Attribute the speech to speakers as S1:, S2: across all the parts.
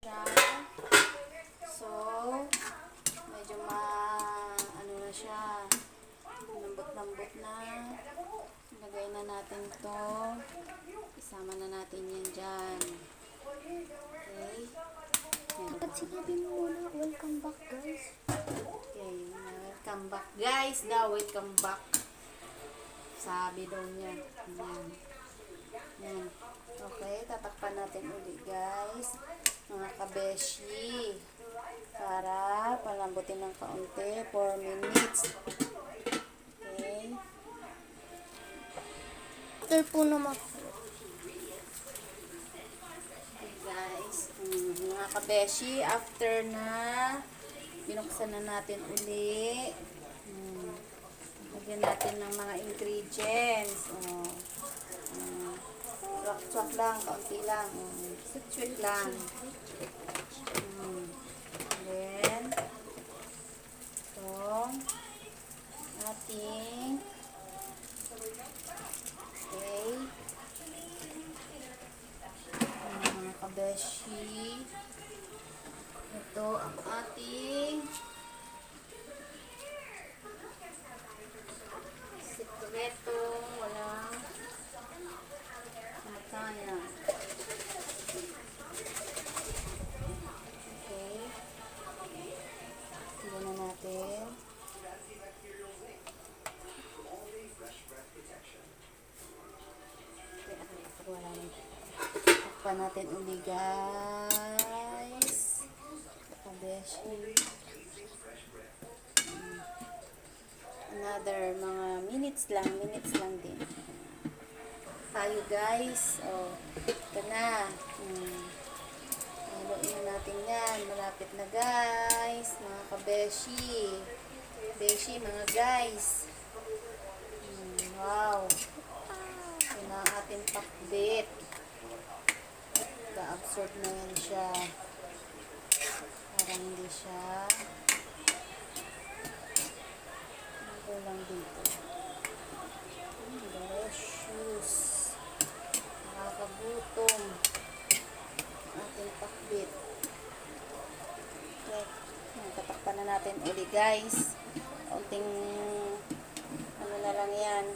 S1: siya. So, medyo ano na siya. Lambot-lambot na. Lagay na natin to. Isama na natin yan dyan. Okay.
S2: Dapat sinabi mo muna, welcome back guys.
S1: Okay. Welcome back guys. Welcome back. Sabi daw niya. Yan. Yan. Okay. Tatakpan natin ulit guys. Mga kabeshi. Para palambutin ng kaunti. 4 minutes. Okay.
S2: After po naman
S1: Guys, mga kabeshi, after na binuksan na natin uli, lagyan natin ng mga ingredients. Swak-swak lang, kaunti lang. Sweet lang. Then, itong ating okay. Mga kabeshi. Ito ang ating sikretong walang kamatayan. Okay. Tignan na natin. Wala na. Takpan natin uli guys. Kabeshi. Another mga minutes lang din. Tayo guys. Oh, ito na. Haluin na natin yan. Malapit na guys. Mga kabeshi. Beshi mga guys. Wow. Ito na ang ating pakbit. Na-absorb na yan siya. Parang hindi siya. Ito lang dito. Delicious. Nakakagutom. Ating pakbit. Okay. Tatakpan na natin uli guys. Unting ano na lang yan.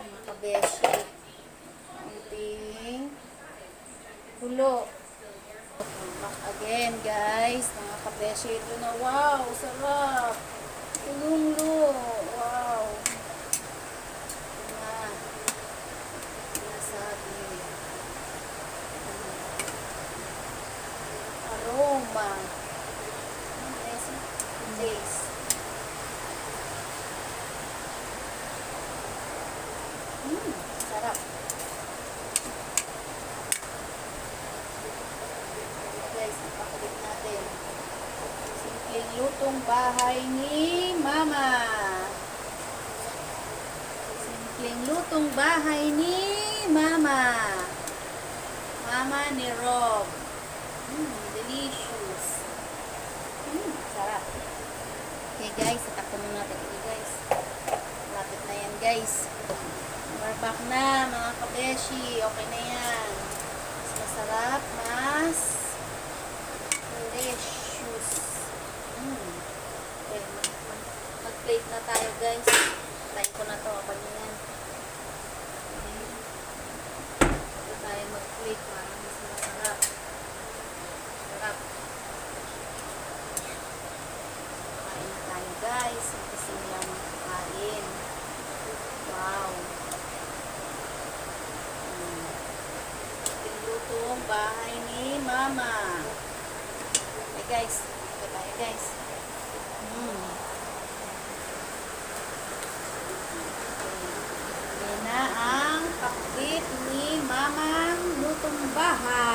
S1: Mga kabeshi. Unting hulo. Back again guys. Mga kabeshi. Ito na. Wow! Sarap! Tulunglo. Wow! Ito na. Nasabi. Aroma. Taste. Sarap. Guys, ipakabit natin. Simpleng lutong bahay ni Mama. Simpleng lutong bahay ni Mama. Mama ni Rob. Delicious. Sarap. Okay guys, itakpan mo natin ito guys. Lapit na yan guys. We're back na mga kabeshi. Okay na yan. Mas masarap, mas delicious. Okay, mag-plate na tayo guys. Try ko na to. Kapag yan. Ito tayo mag-plate para mas masarap. Sarap. Kain na tayo guys. Kasi lang kain. Wow. Lutong bahay ni Mama. Okay guys. Okay tayo guys. Yan na ang pakbit ni Mamang lutong bahay.